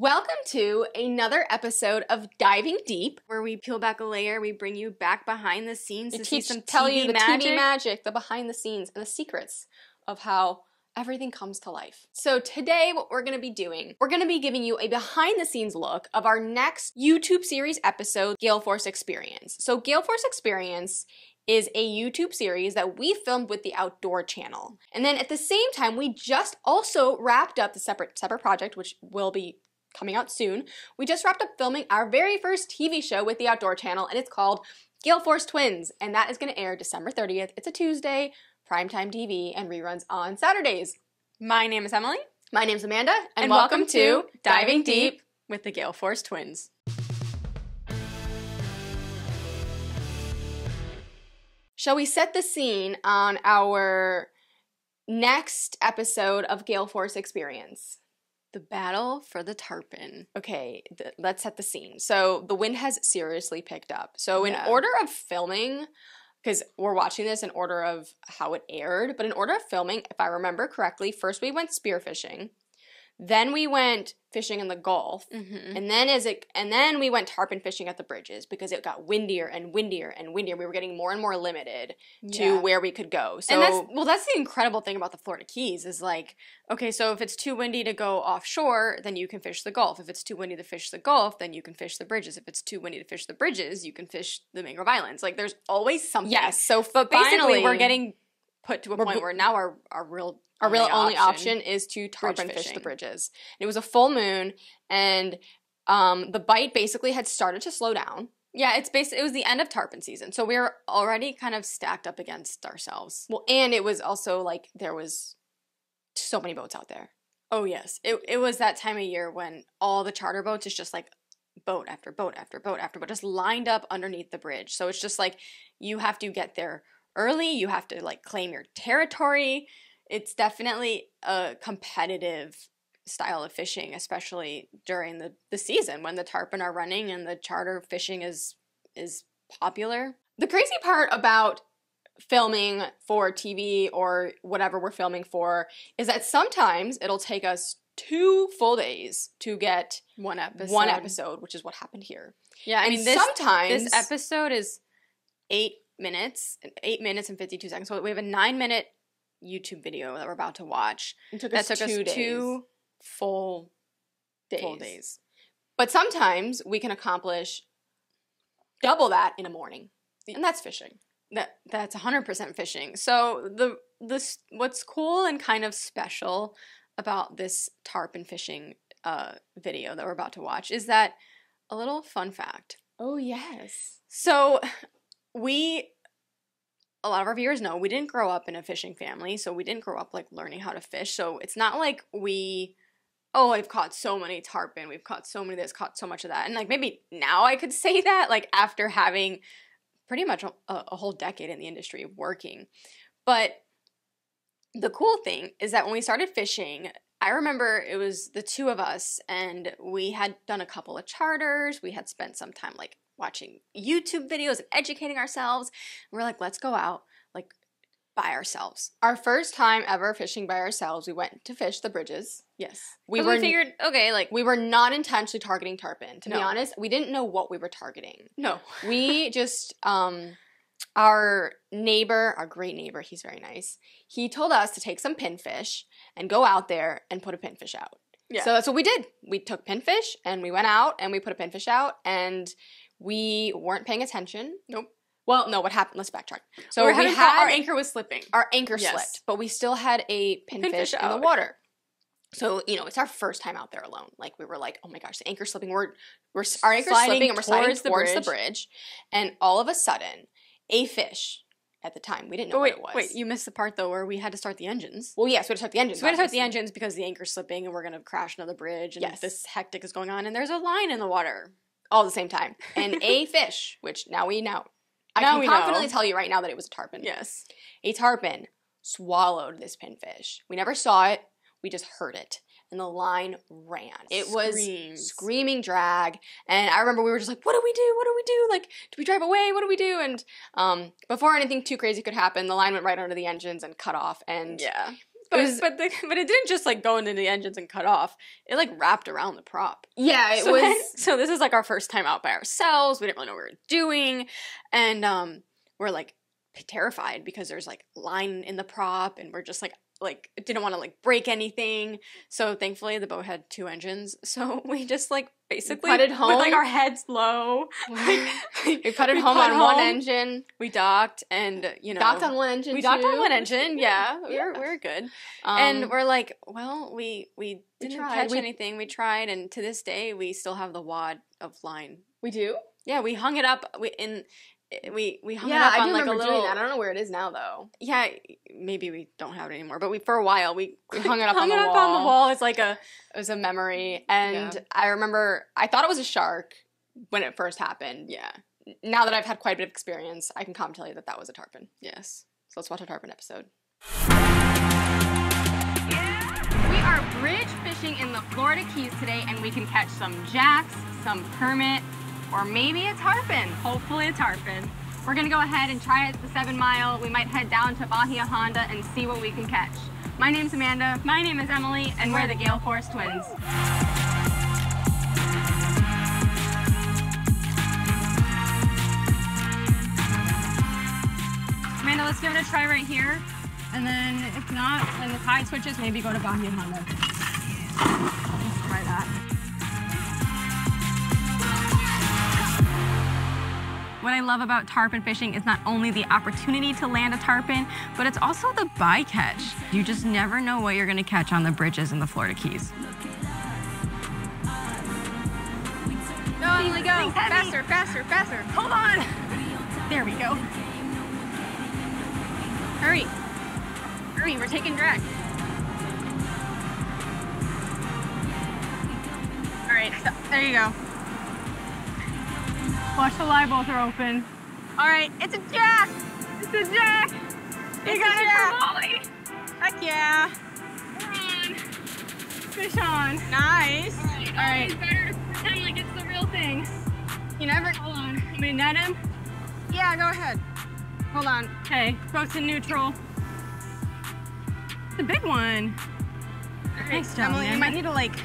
Welcome to another episode of Diving Deep, where we peel back a layer, we bring you back behind the scenes to see some TV magic, the behind the scenes, and the secrets of how everything comes to life. So today what we're going to be doing, we're going to be giving you a behind the scenes look of our next YouTube series episode, Gale Force Experience. So Gale Force Experience is a YouTube series that we filmed with the Outdoor Channel. And then at the same time, we just also wrapped up the separate project, which will be coming out soon. We just wrapped up filming our very first TV show with the Outdoor Channel, and it's called Gale Force Twins, and that is going to air December 30th. It's a Tuesday, primetime TV, and reruns on Saturdays. My name is Emily. My name's Amanda, and welcome to Diving Deep with the Gale Force Twins. Shall we set the scene on our next episode of Gale Force Experience? The battle for the tarpon. Okay, let's set the scene. So the wind has seriously picked up. So in order of filming, because we're watching this in order of how it aired, but in order of filming, if I remember correctly, first we went spearfishing, then we went fishing in the Gulf, and then we went tarpon fishing at the bridges because it got windier and windier and windier. We were getting more and more limited to where we could go. So and that's the incredible thing about the Florida Keys is like, okay, so if it's too windy to go offshore, then you can fish the Gulf. If it's too windy to fish the Gulf, then you can fish the bridges. If it's too windy to fish the bridges, you can fish the Mangrove Islands. Like there's always something. Yes. So but basically we're getting put to a point where now our real only option is to tarpon fish the bridges. And it was a full moon, and the bite basically had started to slow down. Yeah, it was the end of tarpon season, so we were already kind of stacked up against ourselves. Well, and it was also like there was so many boats out there. Oh yes, it was that time of year when all the charter boats is just like boat after boat after boat after boat just lined up underneath the bridge. So it's just like you have to get there early, you have to like claim your territory. It's definitely a competitive style of fishing, especially during the season when the tarpon are running and the charter fishing is popular. The crazy part about filming for TV or whatever we're filming for is that sometimes it'll take us 2 full days to get one episode, which is what happened here. Yeah, I mean, this episode is 8 minutes and 52 seconds. So we have a 9-minute YouTube video that we're about to watch. It took us 2 full days. But sometimes we can accomplish double that in a morning. And that's fishing. That's 100% fishing. So what's cool and kind of special about this tarpon fishing video that we're about to watch is that a little fun fact. Oh, yes. So a lot of our viewers know we didn't grow up in a fishing family, so we didn't grow up like learning how to fish. So it's not like I've caught so many tarpon, we've caught so many of this, caught so much of that. And like maybe now I could say that like after having pretty much a whole decade in the industry of working. But the cool thing is that when we started fishing, I remember it was the 2 of us and we had done a couple of charters. We had spent some time like watching YouTube videos and educating ourselves. We're like, let's go out like by ourselves. Our first time ever fishing by ourselves, we went to fish the bridges. Yes. We figured, okay, like we were not intentionally targeting tarpon. To be honest, we didn't know what we were targeting. No. We just, our great neighbor, he's very nice, he told us to take some pinfish and go out there and put a pinfish out. Yeah. So that's what we did. We took pinfish and we went out and we put a pinfish out and we weren't paying attention. Nope. Well, no, what happened? Let's backtrack. So our anchor was slipping. Our anchor slipped, but we still had a pinfish in the water. So, it's our first time out there alone. Like, we were like, oh my gosh, the anchor's slipping. Our anchor's slipping and we're sliding towards the bridge. And all of a sudden, a fish at the time, we didn't know what it was. Wait, you missed the part though where we had to start the engines. Well, yes, we had to start the engines. So we had to start the engines because the anchor's slipping and we're going to crash another bridge and this hectic is going on and there's a line in the water. All at the same time. And a fish, which I can confidently tell you right now that it was a tarpon. Yes. A tarpon swallowed this pinfish. We never saw it. We just heard it. And the line ran. It was screaming drag. And I remember we were just like, what do we do? What do we do? Like, do we drive away? What do we do? And before anything too crazy could happen, the line went right under the engines and cut off. And But it didn't just like go into the engines and cut off. It like wrapped around the prop. Yeah, it was. So this is like our first time out by ourselves. We didn't really know what we were doing, and we're like terrified because there's like line in the prop, and we're just like didn't want to like break anything. So thankfully the boat had 2 engines, so we just like basically put it home with like our heads low. We put it home on one engine. We docked, and docked on one engine. We docked on one engine. Yeah, we were good. And we're like, well, we didn't catch anything. We tried, and to this day we still have the wad of line. We do. Yeah, we hung it up. We hung it Yeah, up I on do like a remember little. doing that. I don't know where it is now though. Yeah, maybe we don't have it anymore. But for a while we hung it up on the wall. on the wall. It's like It was a memory, and I remember I thought it was a shark when it first happened. Yeah. Now that I've had quite a bit of experience, I can calmly tell you that was a tarpon. Yes. So let's watch a tarpon episode. We are bridge fishing in the Florida Keys today, and we can catch some jacks, some permit, or maybe a tarpon. Hopefully a tarpon. We're gonna go ahead and try it the 7 Mile. We might head down to Bahia Honda and see what we can catch. My name's Amanda. My name is Emily, and we're the Gale Force twins. Amanda, let's give it a try right here. And then if not, when the tide switches, maybe go to Bahia Honda. Let's try that. What I love about tarpon fishing is not only the opportunity to land a tarpon, but it's also the bycatch. You just never know what you're gonna catch on the bridges in the Florida Keys. Go, Emily, go. Faster, faster, faster. Hold on. There we go. Hurry. Hurry, we're taking drag. All right, so, there you go. Watch the live bolts are open. All right, it's a jack. It's a jack. You got it for Molly. Heck yeah. Come on. Fish on. Nice. All right. It's better to pretend like it's the real thing. You never. Hold on. You want me to net him? Yeah, go ahead. Hold on. Okay, boat's in neutral. It's a big one. Right, nice job, Emily, man. You might need to like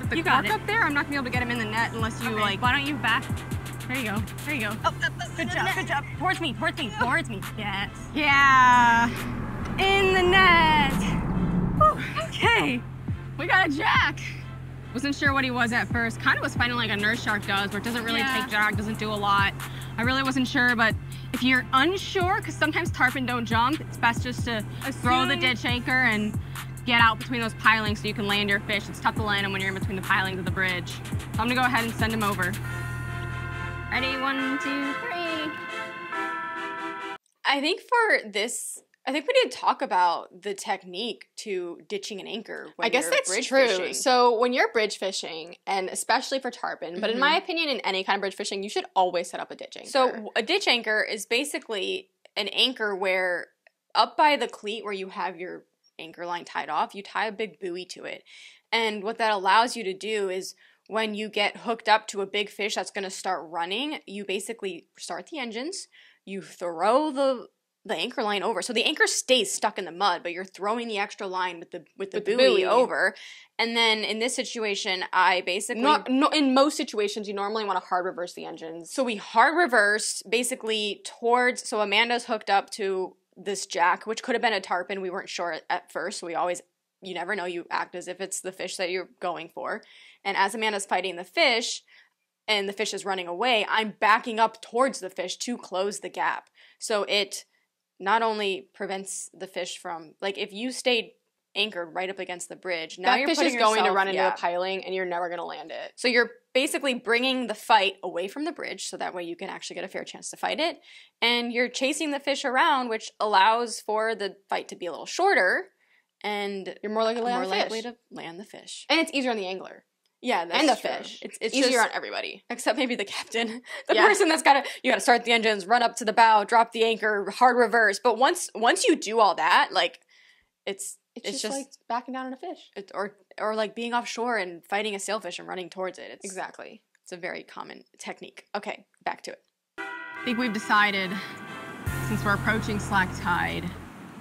put the cork up there. I'm not gonna be able to get him in the net unless you like. Why don't you back? There you go. There you go. Oh, good job. Good job. Towards me. Towards me. Towards me. Yes. Yeah. In the net. Whew. Okay. We got a jack. Wasn't sure what he was at first. Kind of was fighting like a nurse shark does, where it doesn't really take drag, doesn't do a lot. I really wasn't sure, but if you're unsure, because sometimes tarpon don't jump, it's best just to throw the ditch anchor and get out between those pilings so you can land your fish. It's tough to land them when you're in between the pilings of the bridge. So I'm gonna go ahead and send him over. Ready, 1, 2, 3. I think for this, I think we need to talk about the technique to ditching an anchor when I guess you're that's bridge true. fishing. So when you're bridge fishing, and especially for tarpon, but in my opinion, in any kind of bridge fishing, you should always set up a ditch anchor. So a ditch anchor is basically an anchor where up by the cleat where you have your anchor line tied off, you tie a big buoy to it. And what that allows you to do is when you get hooked up to a big fish that's going to start running, you basically start the engines, you throw the anchor line over. So the anchor stays stuck in the mud, but you're throwing the extra line with the buoy over. And then in this situation, I basically... in most situations, you normally want to hard reverse the engines. So we hard reverse basically towards... So Amanda's hooked up to this jack, which could have been a tarpon. We weren't sure at first, so we always... You never know. You act as if it's the fish that you're going for. And as Amanda's fighting the fish and the fish is running away, I'm backing up towards the fish to close the gap. So it not only prevents the fish from, like, if you stayed anchored right up against the bridge, now that fish is going to run into the piling and you're never going to land it. So you're basically bringing the fight away from the bridge so that way you can actually get a fair chance to fight it. And you're chasing the fish around, which allows for the fight to be a little shorter. And you're more likely to land the fish. And it's easier on the angler. Yeah, that's and the true. Fish. It's easier on everybody. Except maybe the captain. The person that's you gotta start the engines, run up to the bow, drop the anchor, hard reverse. But once you do all that, like it's just like backing down on a fish. Or like being offshore and fighting a sailfish and running towards it. Exactly. It's a very common technique. Okay, back to it. I think we've decided, since we're approaching slack tide,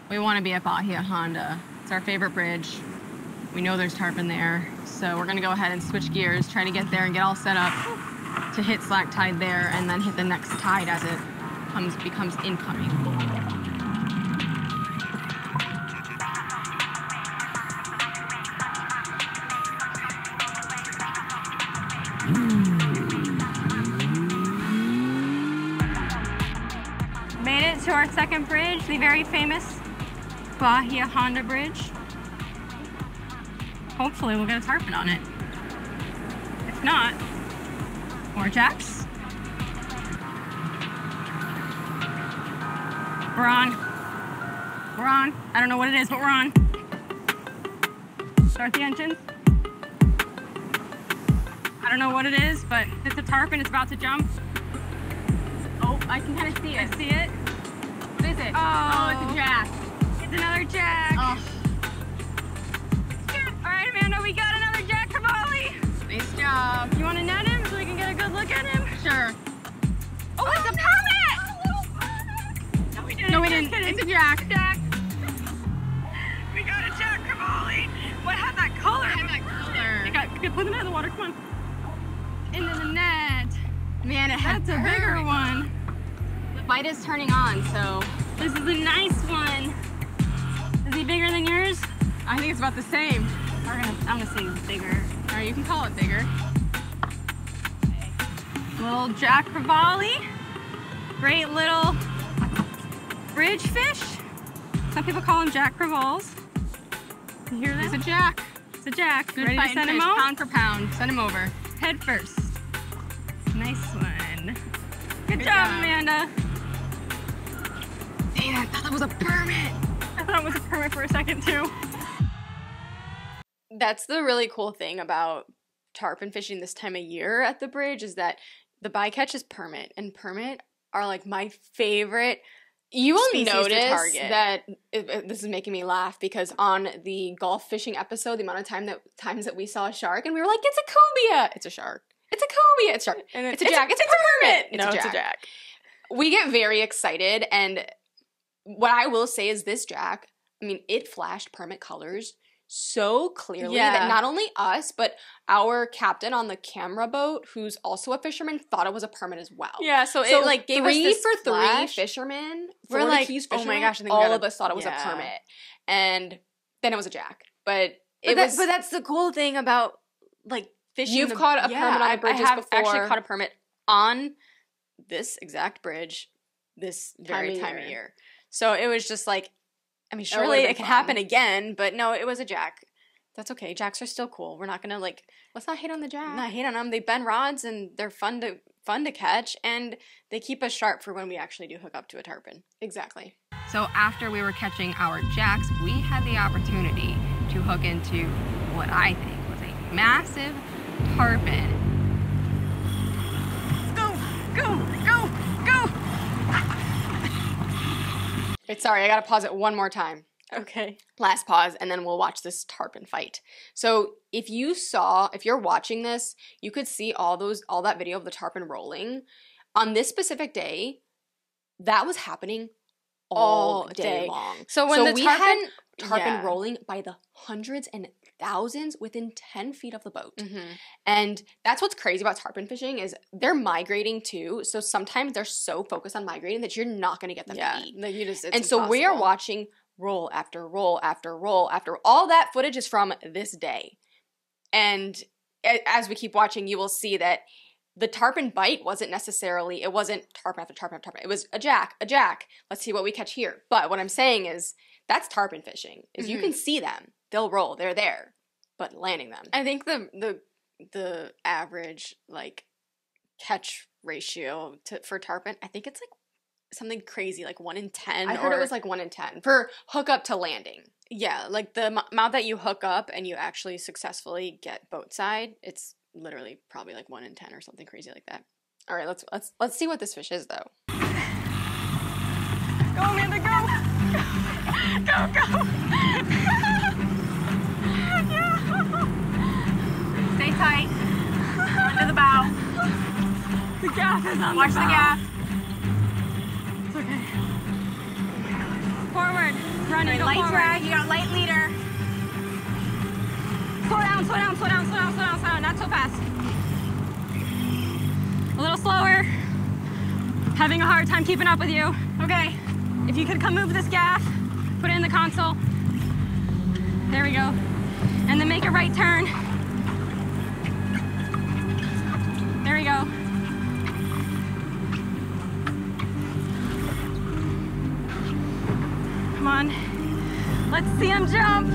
we want to be at Bahia Honda It's our favorite bridge. We know there's tarpon there, so we're gonna go ahead and switch gears, try to get there and get all set up to hit slack tide there and then hit the next tide as it becomes incoming. Made it to our second bridge, the very famous Bahia Honda Bridge. Hopefully we'll get a tarpon on it. If not, more jacks. We're on. We're on. I don't know what it is, but we're on. Start the engines. I don't know what it is, but it's a tarpon. It's about to jump. Oh, I can kind of see it. I see it. What is it? Oh, it's a jack. It's another jack. Oh. All right, Amanda, we got another jack Cavalli. Nice job. You want to net him so we can get a good look at him? Sure. Oh, it's a permit! No, we didn't. No, we didn't. It's a jack. Jack. We got a jack Cavalli. What had that color? It had that color. Put him in the water. Come on. Into the net. Man, that's a bigger one. The bite is turning on, so this is a nice one. Is he bigger than yours? I think it's about the same. I'm gonna say he's bigger. All right, you can call it bigger. Okay. Little Jack Cavalli. Great little bridge fish. Some people call them Jack Cravals. You hear that? It's a jack. It's a jack. Good. Ready to send him out? Pound for pound. Send him over. Head first. Nice one. Good job, Amanda. Dang, I thought that was a permit. I thought it was a permit for a second, too. That's the really cool thing about tarpon fishing this time of year at the bridge is that the bycatch is permit, and permit are like my favorite. You will notice that this is making me laugh because on the golf fishing episode, the amount of times that we saw a shark and we were like, it's a cobia. It's a shark. It's a cobia. It's a shark. And it's a jack. It's a permit. It's a jack. We get very excited, and what I will say is this jack, I mean, it flashed permit colors so clearly that not only us, but our captain on the camera boat, who's also a fisherman, thought it was a permit as well. Yeah, so it like gave us this flash. 3 fishermen. We're like, oh my gosh, all of us thought it was a permit. And then it was a jack. But that's the cool thing about like fishing. You've caught a permit on the bridges before. I have actually caught a permit on this exact bridge this very time of year. So it was just like, I mean, surely it could happen again, but no, it was a jack. That's okay. Jacks are still cool. We're not gonna let's not hate on the jack. Not hate on them. They bend rods and they're fun to catch, and they keep us sharp for when we actually do hook up to a tarpon. Exactly. So after we were catching our jacks, we had the opportunity to hook into what I think was a massive tarpon. Go, go, go, go! Sorry, I gotta pause it one more time. Okay. Last pause, and then we'll watch this tarpon fight. So if you're watching this, you could see all that video of the tarpon rolling. On this specific day, that was happening all day long. So we had tarpon rolling by the hundreds and thousands within 10 feet of the boat. Mm-hmm. And that's what's crazy about tarpon fishing is they're migrating too. So sometimes they're so focused on migrating that you're not going to get them to eat. Like it's and so we are watching roll after roll after roll after all that footage is from this day. And as we keep watching, you will see that the tarpon bite wasn't tarpon after tarpon after tarpon. It was a jack. Let's see what we catch here. But what I'm saying is that's tarpon fishing. Is you can see them. They'll roll. They're there. But landing them. I think the average like catch ratio for tarpon, I think it's like something crazy, like 1 in 10. I heard it was like 1 in 10 for hook up to landing. Yeah, like the amount that you hook up and you actually successfully get boat side, it's literally probably like 1 in 10 or something crazy like that. All right, let's see what this fish is though. Go, Amanda, go! Go! Stay tight. Under the bow. The gaff is on. Watch the gaff. It's okay. Forward. Run. Light drag. You got light leader. Slow down, slow down, slow down, slow down, slow down, slow down. Not so fast. A little slower. Having a hard time keeping up with you. Okay, if you could come move this gaff, put it in the console. There we go. And then make a right turn. There we go. Come on, let's see him jump.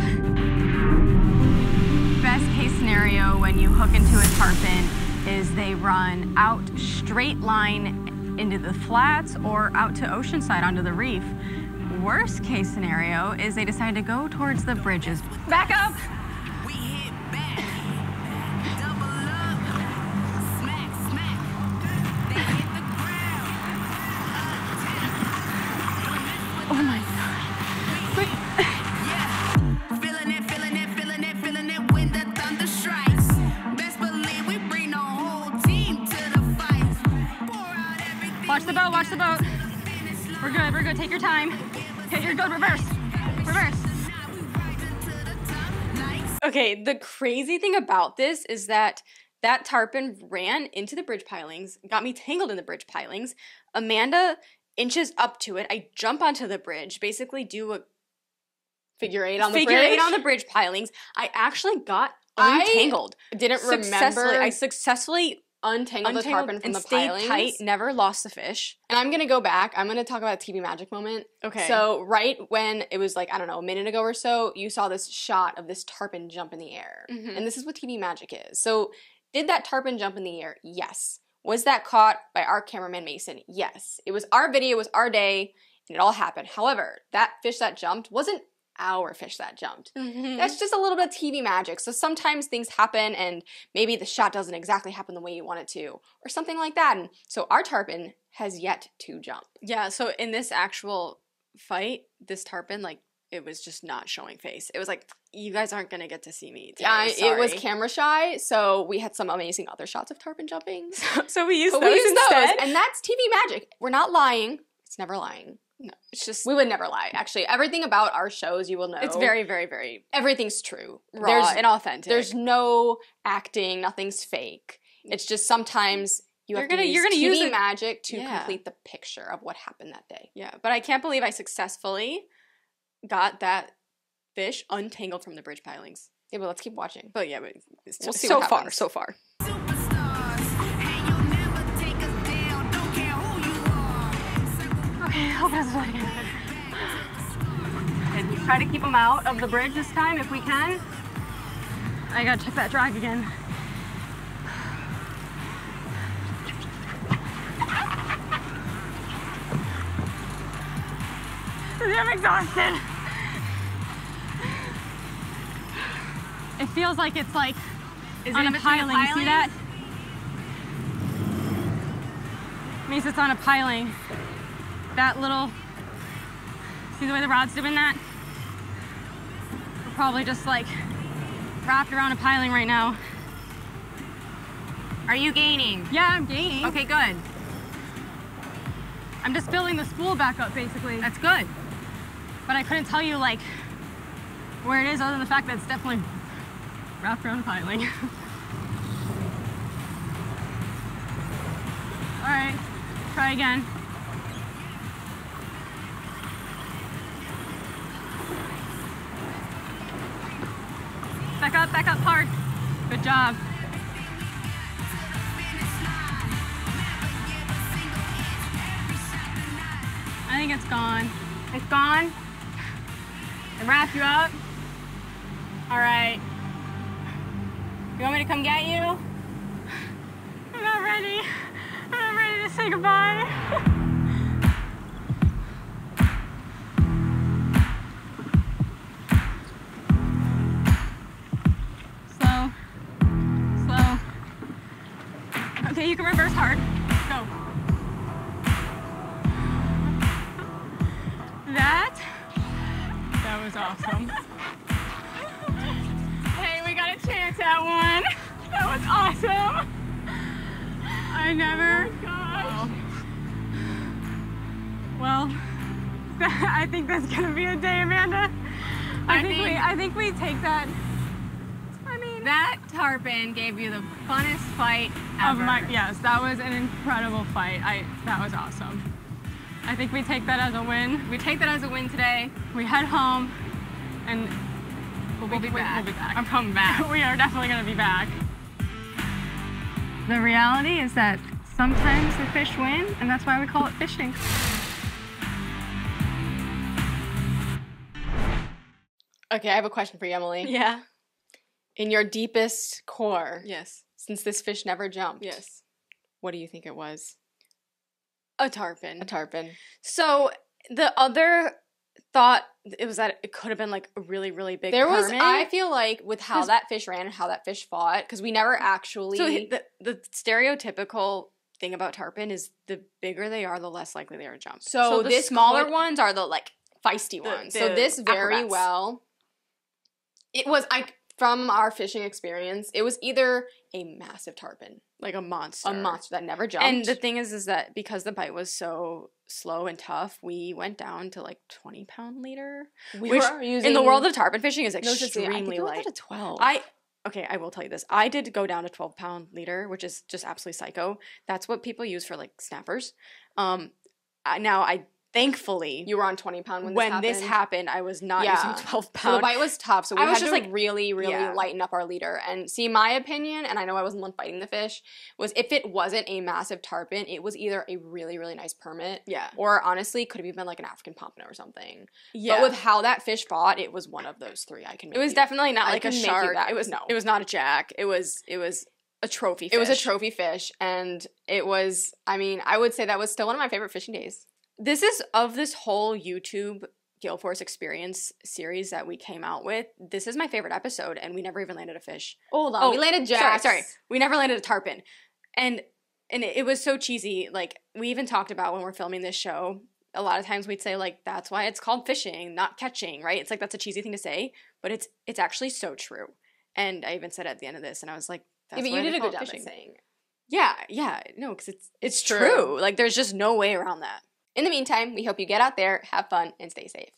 Best case scenario when you hook into a tarpon is they run out straight line into the flats or out to Oceanside onto the reef. Worst case scenario is they decide to go towards the bridges. Back up. We hit back, double up, smack, smack. They hit the ground. Oh my God. Wait. Yeah, feeling it, feeling it, feeling it, feeling it when the thunder strikes. Best believe we bring the whole team to the fight. Pour out everything. Watch the boat, watch the boat. We're good, we're good. Take your time. Okay, you're good. Reverse. Reverse. Okay, the crazy thing about this is that that tarpon ran into the bridge pilings, got me tangled in the bridge pilings. Amanda inches up to it. I jump onto the bridge, basically do a Figure eight on the bridge pilings. I actually got untangled. I didn't remember. I successfully untangled the tarpon from and the stayed pilings. tight, never lost the fish. And I'm gonna go back. I'm gonna talk about a TV magic moment. Okay. So right when it was like, I don't know, a minute ago or so, you saw this shot of this tarpon jump in the air. Mhm. And this is what TV magic is. So did that tarpon jump in the air? Yes. Was that caught by our cameraman Mason? Yes. It was our video, it was our day, and it all happened. However, that fish that jumped wasn't our fish that jumped. Mm-hmm. That's just a little bit of TV magic. So sometimes things happen and maybe the shot doesn't exactly happen the way you want it to or something like that. And so our tarpon has yet to jump. Yeah, so in this actual fight, this tarpon, like, it was just not showing face. It was like, you guys aren't going to get to see me today. Yeah, it was Sorry. camera shy, so we had some amazing other shots of tarpon jumping. So we used But those we used instead. those, and that's TV magic. We're not lying. It's never lying. No, it's just, We would never lie. Actually, everything about our shows, you will know. it's very, very, very Everything's true. raw and authentic. There's no acting. Nothing's fake. It's just sometimes you're gonna use use TV it- magic to Yeah. complete the picture of what happened that day. Yeah, but I can't believe I successfully got that fish untangled from the bridge pilings. Yeah, but let's keep watching. But yeah, but it's We'll see so what far, happens. so far. Superstars, and you'll never take us down. Don't care who you are. Okay, hope it doesn't do it again. Okay, try to keep them out of the bridge this time if we can. I gotta check that drag again. I'm exhausted. It feels like it's like on a piling. You see that? Means it's on a piling. That little, see the way the rod's doing that? We're probably just like wrapped around a piling right now. Are you gaining? Yeah, I'm gaining. Okay, good. I'm just filling the spool back up basically. That's good. But I couldn't tell you like where it is other than the fact that it's definitely wrapped around a piling. All right, try again. Back up hard. Good job. I think it's gone. It's gone. I wrap you up. All right. You want me to come get you? I'm not ready. I'm not ready to say goodbye. Slow. Slow. Okay, you can reverse hard. Go. That was awesome. Hey, we got a chance at one. That was awesome. I never. Oh gosh. Well, I think that's gonna be a day, Amanda. I think we take that. I mean. that tarpon gave you the funnest fight ever. Yes, that was an incredible fight. That was awesome. I think we take that as a win. We take that as a win today. We head home, and We'll be back. We'll be back. I'm coming back. We are definitely going to be back. The reality is that sometimes the fish win, and that's why we call it fishing. Okay, I have a question for you, Emily. Yeah. In your deepest core, Yes. since this fish never jumped, Yes. what do you think it was? A tarpon. A tarpon. So the other thought it was that it could have been like a really, really big There was, permit. I feel like, with how that fish ran and how that fish fought, because we never actually... So the stereotypical thing about tarpon is the bigger they are, the less likely they are to jump. So the this smaller could- ones are the like feisty ones. So this very acrobats. well... It was, from our fishing experience, it was either a massive tarpon, Like a monster. that never jumped. And the thing is that because the bite was so slow and tough, we went down to like 20-pound leader. we which were using... in the world of tarpon fishing is I think extremely we went light. down to 12. Okay, I will tell you this. I did go down to 12-pound leader, which is just absolutely psycho. That's what people use for like snappers. Thankfully, You were on 20-pound when this happened, I was not using 12-pound. So the bite was tough, so we I was had just to really, really yeah. lighten up our leader. And see, my opinion, and I know I wasn't the one fighting the fish, was if it wasn't a massive tarpon, it was either a really, really nice permit, Yeah. or honestly, could have even been like an African pompano or something. Yeah. But with how that fish fought, it was one of those three. I can make It was you- definitely not I like a can make you shark. that. It was No. It was not a jack. It was a trophy fish. It was a trophy fish, and it was, I mean, I would say that was still one of my favorite fishing days. This is of this whole YouTube Gale Force Experience series that we came out with. This is my favorite episode, and we never even landed a fish. Hold on, we landed jacks. Sorry, we never landed a tarpon, and it was so cheesy. Like we even talked about when we're filming this show. A lot of times we'd say like that's why it's called fishing, not catching, right? It's like that's a cheesy thing to say, but it's actually so true. And I even said it at the end of this, and I was like, that's Yeah, but why you they did a call good it job at fishing. saying it. Yeah, no, because it's true. true. Like there's just no way around that. In the meantime, we hope you get out there, have fun, and stay safe.